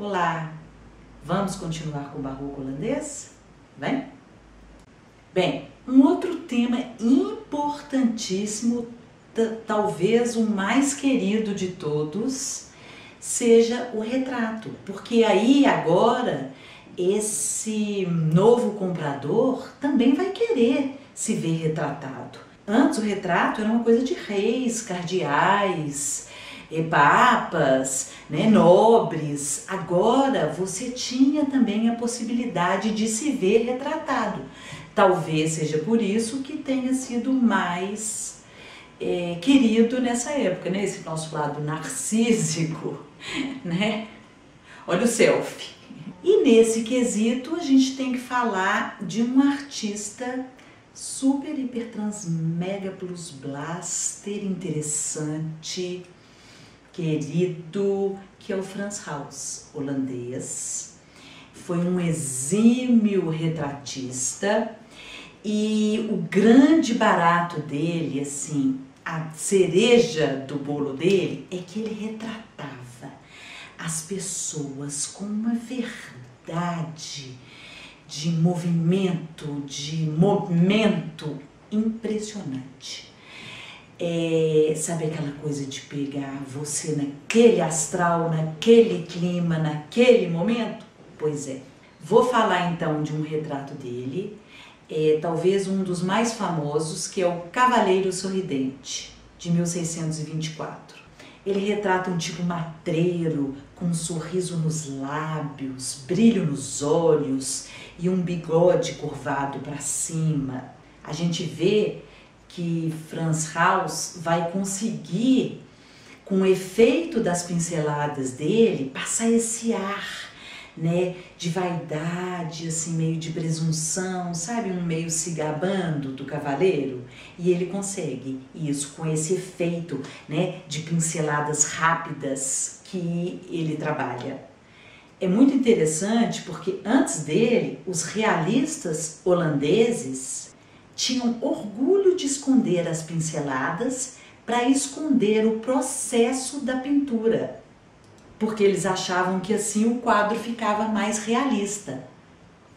Olá, vamos continuar com o barroco holandês? Vem? Bem, um outro tema importantíssimo, talvez o mais querido de todos, seja o retrato, porque aí agora esse novo comprador também vai querer se ver retratado. Antes o retrato era uma coisa de reis, cardeais, papas, nobres. Agora você tinha também a possibilidade de se ver retratado. Talvez seja por isso que tenha sido mais querido nessa época, esse nosso lado narcísico, Olha o selfie. E nesse quesito a gente tem que falar de um artista super, hiper, trans, mega, plus, blaster, interessante, querido, que é o Frans Hals, holandês. Foi um exímio retratista e o grande barato dele, assim, a cereja do bolo dele, é que ele retratava as pessoas com uma verdade de movimento, impressionante. Sabe aquela coisa de pegar você naquele astral, naquele clima, naquele momento? Pois é. Vou falar então de um retrato dele, talvez um dos mais famosos, que é o Cavaleiro Sorridente, de 1624. Ele retrata um tipo matreiro, com um sorriso nos lábios, brilho nos olhos e um bigode curvado para cima. A gente vê que Frans Hals vai conseguir, com o efeito das pinceladas dele, passar esse ar, de vaidade, assim, meio de presunção, sabe? Um meio se gabando do cavaleiro. E ele consegue isso com esse efeito, de pinceladas rápidas que ele trabalha. É muito interessante porque antes dele, os realistas holandeses tinham orgulho de esconder as pinceladas para esconder o processo da pintura, porque eles achavam que assim o quadro ficava mais realista.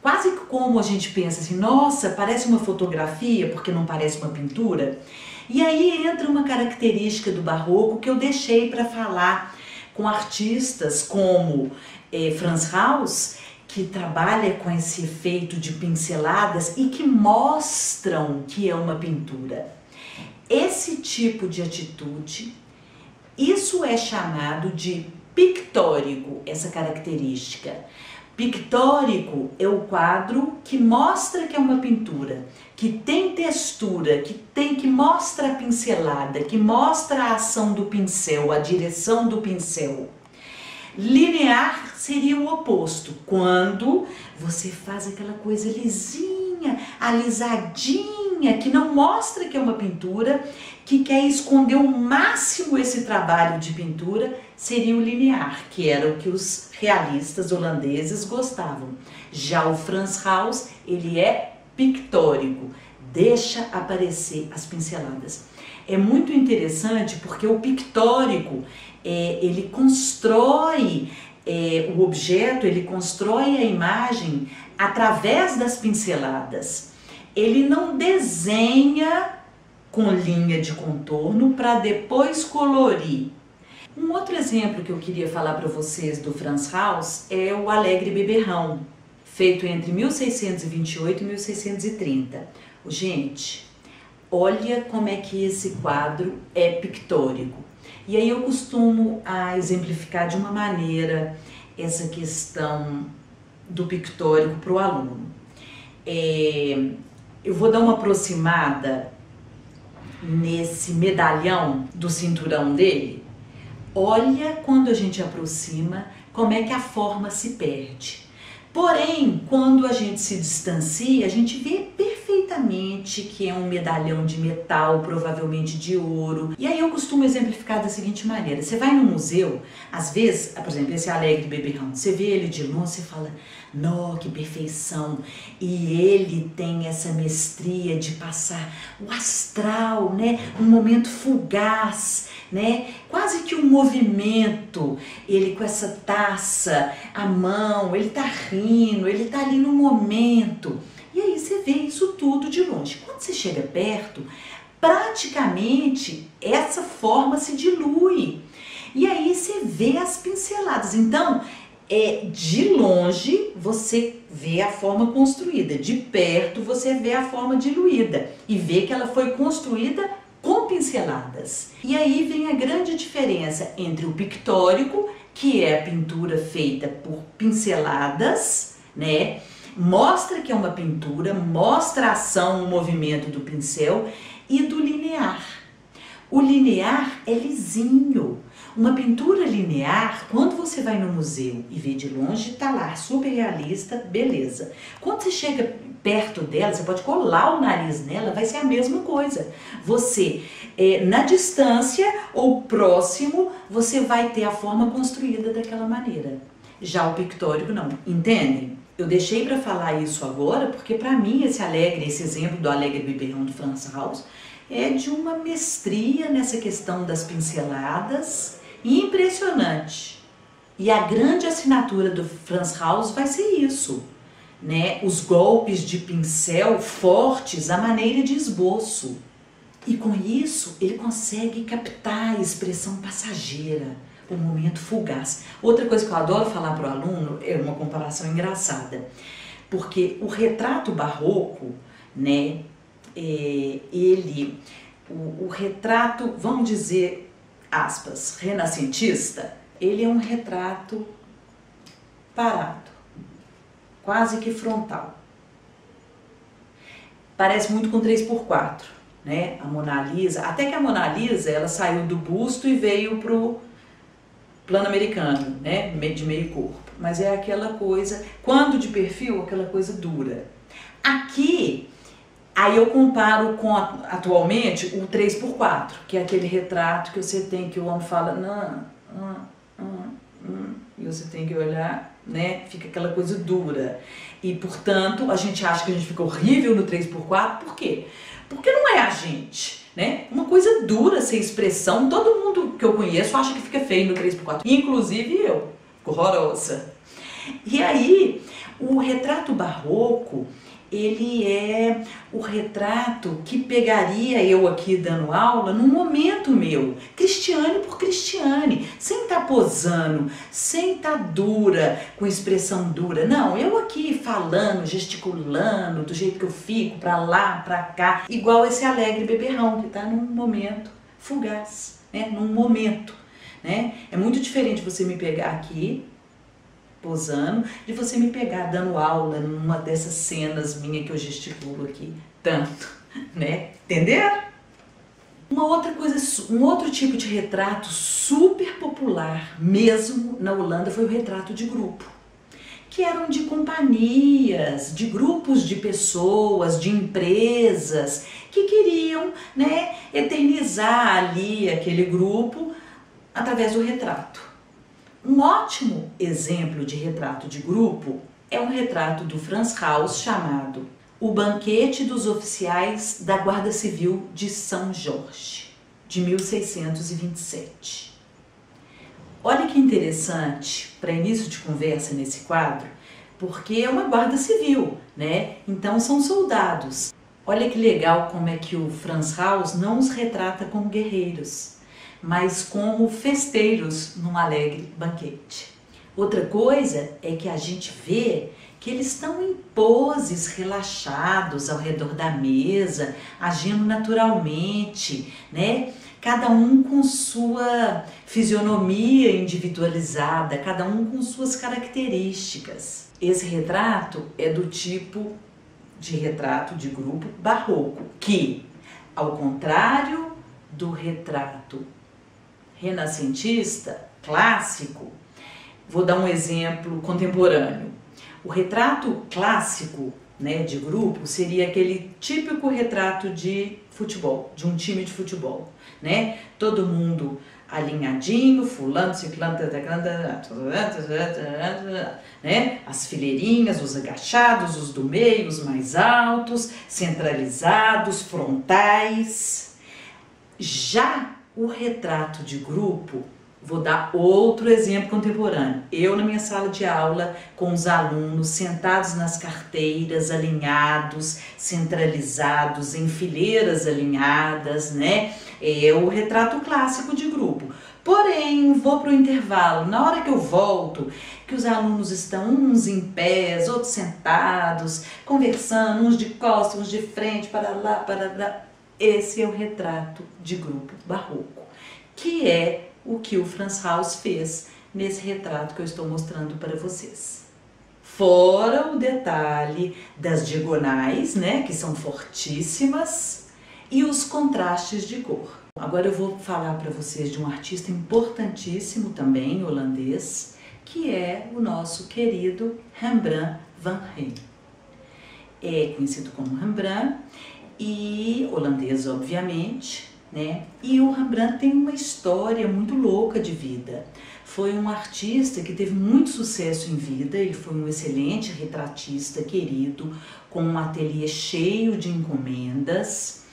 Quase como a gente pensa assim, nossa, parece uma fotografia porque não parece uma pintura. E aí entra uma característica do barroco que eu deixei para falar com artistas como Frans Hals, que trabalha com esse efeito de pinceladas e que mostram que é uma pintura. Esse tipo de atitude, isso é chamado de pictórico, essa característica. Pictórico é o quadro que mostra que é uma pintura, que tem textura, que mostra a pincelada, que mostra a ação do pincel, a direção do pincel. Linear seria o oposto, quando você faz aquela coisa lisinha, alisadinha, que não mostra que é uma pintura, que quer esconder ao máximo esse trabalho de pintura, seria o linear, que era o que os realistas holandeses gostavam. Já o Frans Hals, ele é pictórico, deixa aparecer as pinceladas. É muito interessante porque o pictórico, ele constrói o objeto, ele constrói a imagem através das pinceladas. Ele não desenha com linha de contorno para depois colorir. Um outro exemplo que eu queria falar para vocês do Frans Hals é o Alegre Beberrão, feito entre 1628 e 1630. Gente, olha como é que esse quadro é pictórico. E aí eu costumo exemplificar de uma maneira essa questão do pictórico para o aluno. Eu vou dar uma aproximada nesse medalhão do cinturão dele. Olha quando a gente aproxima como é que a forma se perde. Porém, quando a gente se distancia, a gente vê perfeitamente claramente que é um medalhão de metal, provavelmente de ouro. E aí eu costumo exemplificar da seguinte maneira: você vai no museu, às vezes, por exemplo, esse Alegre Beberrão, você vê ele de longe, você fala, nó, que perfeição! E ele tem essa mestria de passar o astral, né? Um momento fugaz, né? Quase que um movimento, ele com essa taça, a mão, ele tá rindo, ele tá ali no momento. E aí você vê isso tudo de longe. Quando você chega perto, praticamente essa forma se dilui. E aí você vê as pinceladas. Então, de longe você vê a forma construída, de perto você vê a forma diluída e vê que ela foi construída com pinceladas. E aí vem a grande diferença entre o pictórico, que é a pintura feita por pinceladas, né? Mostra que é uma pintura, mostra a ação, o movimento do pincel, e do linear. O linear é lisinho. Uma pintura linear, quando você vai no museu e vê de longe, tá lá, super realista, beleza. Quando você chega perto dela, você pode colar o nariz nela, vai ser a mesma coisa. Você, na distância ou próximo, você vai ter a forma construída daquela maneira. Já o pictórico não, entendem? Eu deixei para falar isso agora porque para mim esse exemplo do Alegre Beberrão do Franz Hals é de uma mestria nessa questão das pinceladas impressionante. E a grande assinatura do Franz Hals vai ser isso, né? Os golpes de pincel fortes, a maneira de esboço. E com isso ele consegue captar a expressão passageira, o momento fugaz. Outra coisa que eu adoro falar para o aluno é uma comparação engraçada, porque o retrato barroco, né, o retrato, vamos dizer, aspas, renascentista, ele é um retrato parado, quase que frontal. Parece muito com 3x4, né? A Mona Lisa, até que a Mona Lisa, ela saiu do busto e veio pro plano americano, né? De meio corpo. Mas é aquela coisa, quando de perfil, aquela coisa dura. Aqui, aí eu comparo com atualmente o 3x4, que é aquele retrato que você tem, que o homem fala, e você tem que olhar, né? Fica aquela coisa dura. E, portanto, a gente acha que a gente fica horrível no 3x4, por quê? Porque não é a gente, né? Uma coisa dura, sem expressão, todo mundo que eu conheço acha que fica feio no 3x4, inclusive eu, horrorosa. E aí, o retrato barroco, ele é o retrato que pegaria eu aqui dando aula num momento meu, Cristiane por Cristiane, sem estar posando, sem estar dura, com expressão dura. Não, eu aqui falando, gesticulando, do jeito que eu fico, pra lá, pra cá, igual esse Alegre Beberrão, que tá num momento fugaz, né? Num momento, né? É muito diferente você me pegar aqui, posando, de você me pegar dando aula numa dessas cenas minhas que eu gesticulo aqui tanto, né? Entenderam? Uma outra coisa, um outro tipo de retrato super popular, mesmo na Holanda, foi o retrato de grupo, que eram de companhias, de grupos de pessoas, de empresas, que queriam, né, eternizar ali aquele grupo através do retrato. Um ótimo exemplo de retrato de grupo é um retrato do Franz Hals chamado O Banquete dos Oficiais da Guarda Civil de São Jorge, de 1627. Olha que interessante para início de conversa nesse quadro, porque é uma guarda civil, né? Então são soldados. Olha que legal como é que o Franz Hals não os retrata como guerreiros, mas como festeiros num alegre banquete. Outra coisa é que a gente vê que eles estão em poses relaxados ao redor da mesa, agindo naturalmente, né? Cada um com sua fisionomia individualizada, cada um com suas características. Esse retrato é do tipo de retrato de grupo barroco, que, ao contrário do retrato renascentista, clássico, vou dar um exemplo contemporâneo. O retrato clássico, né, de grupo, seria aquele típico retrato de futebol, de um time de futebol, né? Todo mundo alinhadinho, fulano, ciclano, né? As fileirinhas, os agachados, os do meio, os mais altos, centralizados, frontais. Já o retrato de grupo, vou dar outro exemplo contemporâneo. Eu na minha sala de aula, com os alunos sentados nas carteiras, alinhados, centralizados, em fileiras alinhadas, né? É o retrato clássico de grupo. Porém, vou para o intervalo, na hora que eu volto, que os alunos estão uns em pés, outros sentados, conversando, uns de costas, uns de frente, para lá, para lá. Esse é o retrato de grupo barroco, que é o que o Frans Hals fez nesse retrato que eu estou mostrando para vocês. Fora o detalhe das diagonais, né, que são fortíssimas, e os contrastes de cor. Agora eu vou falar para vocês de um artista importantíssimo também, holandês, que é o nosso querido Rembrandt van Rijn. É conhecido como Rembrandt, e holandês, obviamente, né? E o Rembrandt tem uma história muito louca de vida. Foi um artista que teve muito sucesso em vida, ele foi um excelente retratista querido, com um ateliê cheio de encomendas,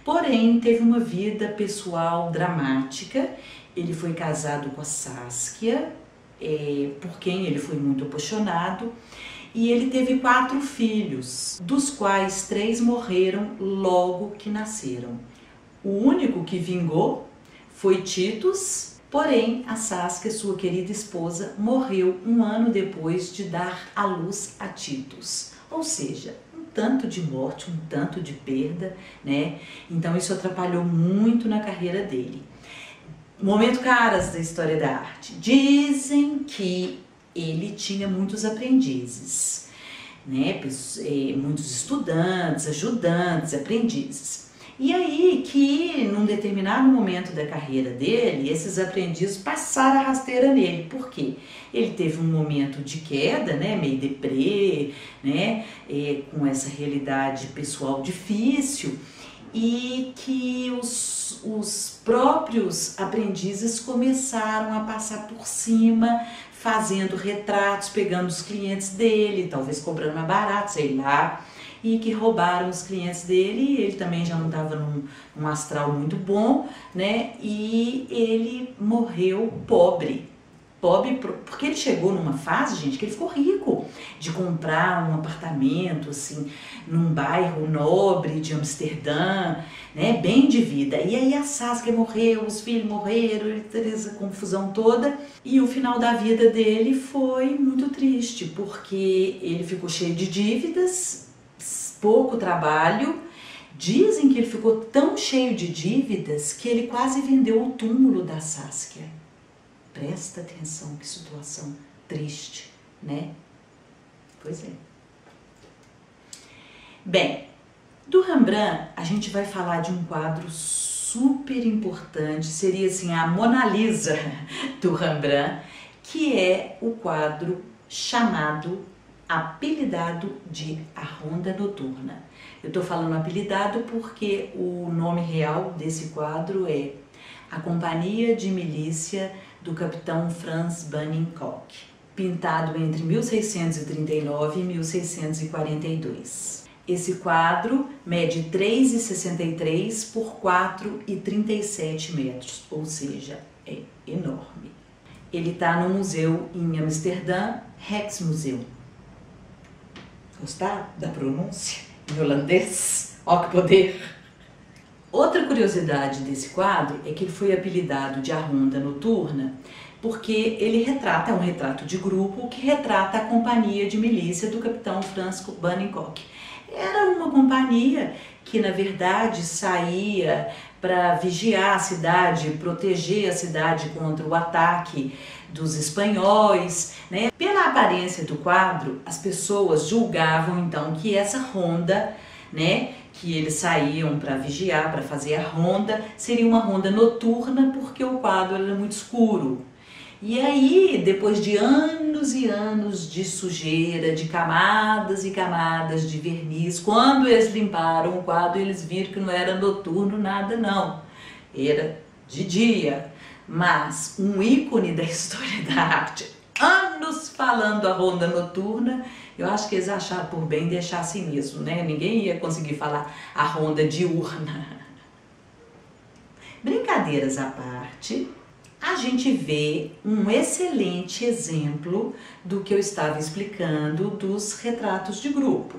porém teve uma vida pessoal dramática. Ele foi casado com a Saskia, por quem ele foi muito apaixonado, e ele teve 4 filhos, dos quais 3 morreram logo que nasceram. O único que vingou foi Titus, porém a Saskia, sua querida esposa, morreu 1 ano depois de dar à luz a Titus. Ou seja, um tanto de morte, um tanto de perda, né? Então isso atrapalhou muito na carreira dele. Momento caras da história da arte. Dizem que ele tinha muitos aprendizes, né? Muitos estudantes, ajudantes, aprendizes. E aí que, num determinado momento da carreira dele, esses aprendizes passaram a rasteira nele. Por quê? Ele teve um momento de queda, né, meio deprê, né, com essa realidade pessoal difícil, e que os próprios aprendizes começaram a passar por cima, fazendo retratos, pegando os clientes dele, talvez cobrando mais barato, sei lá, e que roubaram os clientes dele. E ele também já não estava num astral muito bom, né? E ele morreu pobre. Pobre porque ele chegou numa fase, gente, que ele ficou rico, de comprar um apartamento, assim, num bairro nobre de Amsterdã, né, bem de vida. E aí a Saskia morreu, os filhos morreram, ele teve essa confusão toda. E o final da vida dele foi muito triste, porque ele ficou cheio de dívidas, pouco trabalho. Dizem que ele ficou tão cheio de dívidas que ele quase vendeu o túmulo da Saskia. Presta atenção, que situação triste, né? Pois é. Bem, do Rembrandt a gente vai falar de um quadro super importante, seria assim a Mona Lisa do Rembrandt, que é o quadro apelidado de A Ronda Noturna. Eu tô falando apelidado porque o nome real desse quadro é A Companhia de Milícia do Capitão Franz Banningkock, pintado entre 1639 e 1642. Esse quadro mede 3,63 por 4,37 metros, ou seja, é enorme. Ele está no museu em Amsterdã, Rijksmuseum. Gostaram da pronúncia em holandês? Ó que poder! Outra curiosidade desse quadro é que ele foi apelidado de A Ronda Noturna porque ele retrata, é um retrato de grupo que retrata a companhia de milícia do capitão Franz Banningkock. Era uma companhia que, na verdade, saía para vigiar a cidade, proteger a cidade contra o ataque dos espanhóis, né? Pela aparência do quadro, as pessoas julgavam então que essa ronda, né, que eles saíam para vigiar, para fazer a ronda, seria uma ronda noturna porque o quadro era muito escuro. E aí, depois de anos e anos de sujeira, de camadas e camadas de verniz, quando eles limparam o quadro, eles viram que não era noturno nada não, era de dia. Mas um ícone da história da arte, anos falando a ronda noturna, eu acho que eles acharam por bem deixar assim mesmo, né? Ninguém ia conseguir falar a ronda diurna. Brincadeiras à parte, a gente vê um excelente exemplo do que eu estava explicando dos retratos de grupo.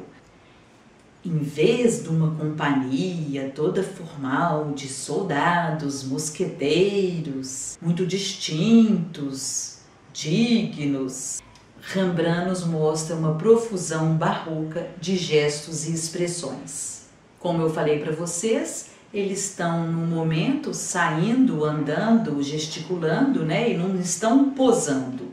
Em vez de uma companhia toda formal de soldados, mosqueteiros, muito distintos, dignos, Rembrandt nos mostra uma profusão barroca de gestos e expressões. Como eu falei para vocês, eles estão no momento saindo, andando, gesticulando, né? E não estão posando.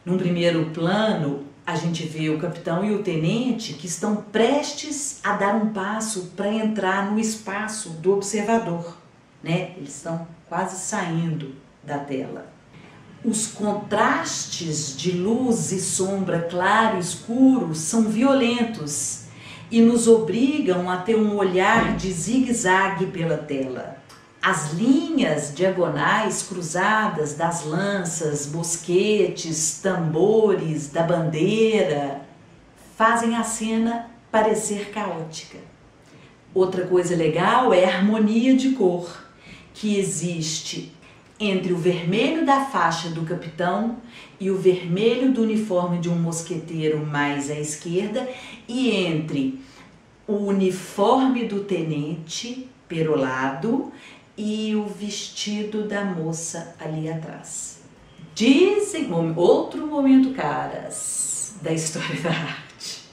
Num primeiro plano, a gente vê o capitão e o tenente que estão prestes a dar um passo para entrar no espaço do observador, né? Eles estão quase saindo da tela. Os contrastes de luz e sombra, claro e escuro, são violentos e nos obrigam a ter um olhar de zigue-zague pela tela. As linhas diagonais cruzadas das lanças, mosquetes, tambores, da bandeira, fazem a cena parecer caótica. Outra coisa legal é a harmonia de cor que existe entre o vermelho da faixa do capitão e o vermelho do uniforme de um mosqueteiro mais à esquerda e entre o uniforme do tenente perolado e o vestido da moça ali atrás. Dizem, outro momento, caras, da história da arte.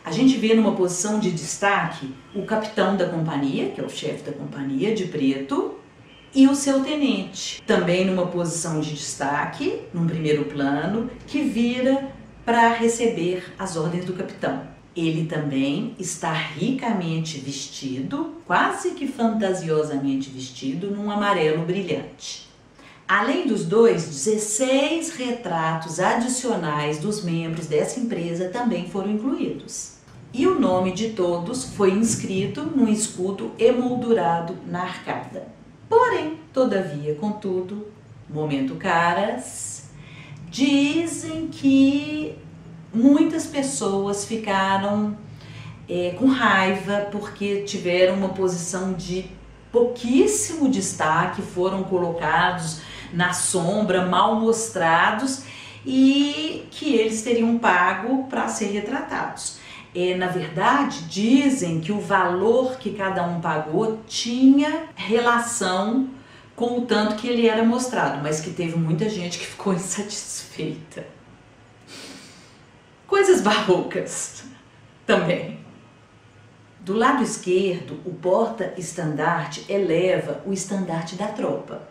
A gente vê numa posição de destaque o capitão da companhia, que é o chefe da companhia, de preto, e o seu tenente, também numa posição de destaque, num primeiro plano, que vira para receber as ordens do capitão. Ele também está ricamente vestido, quase que fantasiosamente vestido, num amarelo brilhante. Além dos dois, 16 retratos adicionais dos membros dessa empresa também foram incluídos. E o nome de todos foi inscrito num escudo emoldurado na arcada. Porém, todavia, contudo, momento caras, dizem que muitas pessoas ficaram com raiva porque tiveram uma posição de pouquíssimo destaque, foram colocados na sombra, mal mostrados e que eles teriam pago para ser retratados. Na verdade, dizem que o valor que cada um pagou tinha relação com o tanto que ele era mostrado, mas que teve muita gente que ficou insatisfeita. Coisas barrocas também. Do lado esquerdo, o porta-estandarte eleva o estandarte da tropa.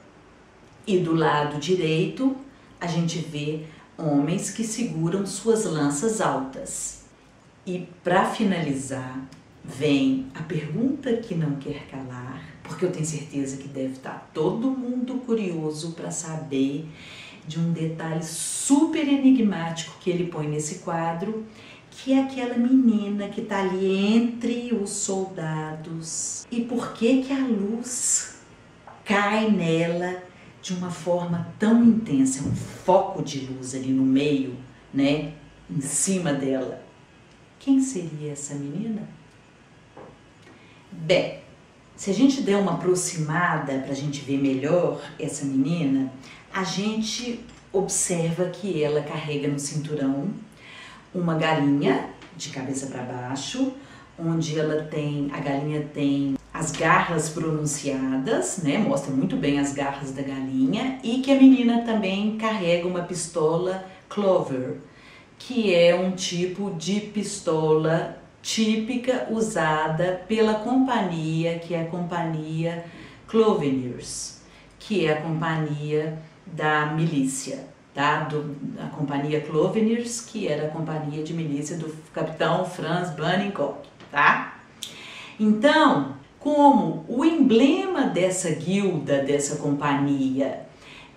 E do lado direito, a gente vê homens que seguram suas lanças altas. E para finalizar, vem a pergunta que não quer calar, porque eu tenho certeza que deve estar todo mundo curioso para saber de um detalhe super enigmático que ele põe nesse quadro, que é aquela menina que está ali entre os soldados. E por que que a luz cai nela de uma forma tão intensa? É um foco de luz ali no meio, né? Em cima dela. Quem seria essa menina? Bem, se a gente der uma aproximada para a gente ver melhor essa menina, a gente observa que ela carrega no cinturão uma galinha de cabeça para baixo, onde a galinha tem as garras pronunciadas, né? Mostra muito bem as garras da galinha, e que a menina também carrega uma pistola Clover, que é um tipo de pistola típica usada pela companhia, que é a companhia Cloveniers, que é a companhia da milícia, tá? A companhia Cloveniers, que era a companhia de milícia do capitão Franz Banningkock, tá? Então, como o emblema dessa guilda, dessa companhia,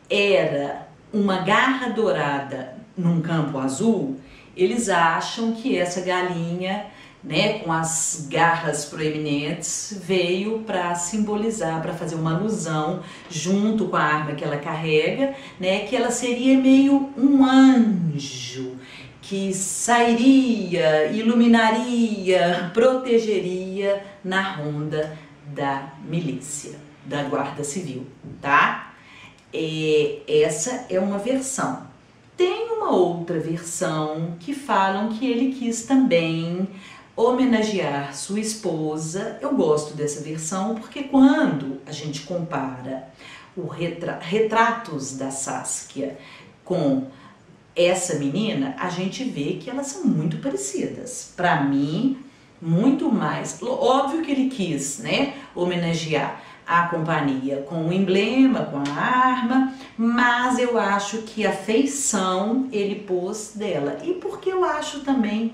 era uma garra dourada num campo azul, eles acham que essa galinha, né, com as garras proeminentes, veio para simbolizar, para fazer uma alusão, junto com a arma que ela carrega, né, que ela seria meio um anjo, que sairia, iluminaria, protegeria na ronda da milícia, da Guarda Civil, tá? Essa é uma versão. Tem uma outra versão que falam que ele quis também homenagear sua esposa. Eu gosto dessa versão porque quando a gente compara o retratos da Saskia com essa menina, a gente vê que elas são muito parecidas. Para mim, muito mais. Óbvio que ele quis, né, homenagear a companhia com o emblema, com a arma, mas eu acho que a feição ele pôs dela. E porque eu acho também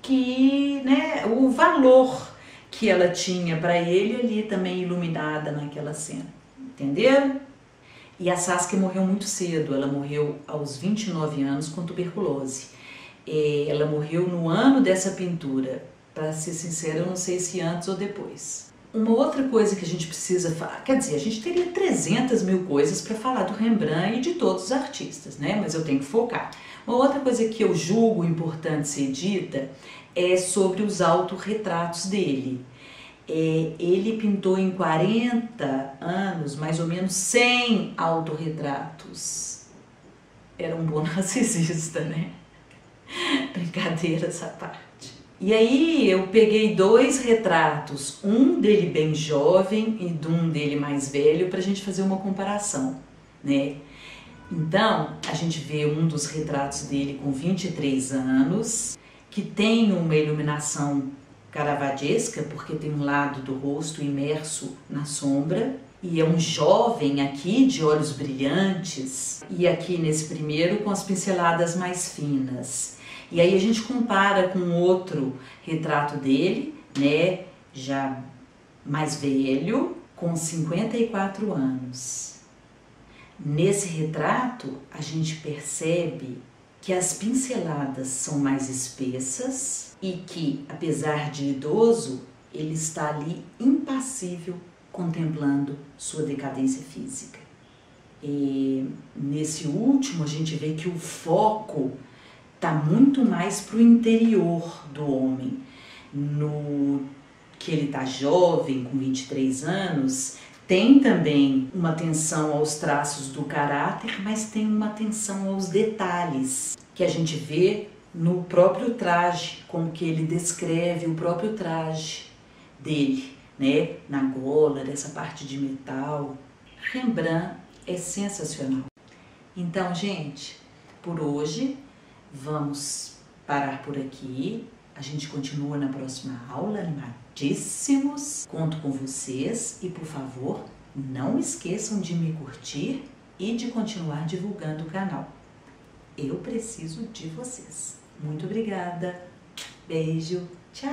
que, né, o valor que ela tinha para ele ali também iluminada naquela cena, entenderam? E a Saskia morreu muito cedo, ela morreu aos 29 anos com tuberculose. Ela morreu no ano dessa pintura, para ser sincera, eu não sei se antes ou depois. Uma outra coisa que a gente precisa falar, quer dizer, a gente teria 300 mil coisas para falar do Rembrandt e de todos os artistas, né? Mas eu tenho que focar. Uma outra coisa que eu julgo importante ser dita é sobre os autorretratos dele. Ele pintou em 40 anos, mais ou menos 100 autorretratos. Era um bom narcisista, né? Brincadeira essa parte. E aí eu peguei 2 retratos, um dele bem jovem e de um dele mais velho, para a gente fazer uma comparação, né? Então, a gente vê um dos retratos dele com 23 anos, que tem uma iluminação caravadesca, porque tem um lado do rosto imerso na sombra, e é um jovem aqui de olhos brilhantes, e aqui nesse primeiro com as pinceladas mais finas. E aí a gente compara com outro retrato dele, né, já mais velho, com 54 anos. Nesse retrato a gente percebe que as pinceladas são mais espessas e que, apesar de idoso, ele está ali impassível contemplando sua decadência física. E nesse último a gente vê que o foco está muito mais para o interior do homem. No que ele está jovem, com 23 anos, tem também uma atenção aos traços do caráter, mas tem uma atenção aos detalhes, que a gente vê no próprio traje, como que ele descreve o próprio traje dele, né? Na gola, dessa parte de metal. Rembrandt é sensacional. Então, gente, por hoje vamos parar por aqui. A gente continua na próxima aula, animadíssimos. Conto com vocês e, por favor, não esqueçam de me curtir e de continuar divulgando o canal. Eu preciso de vocês. Muito obrigada. Beijo. Tchau.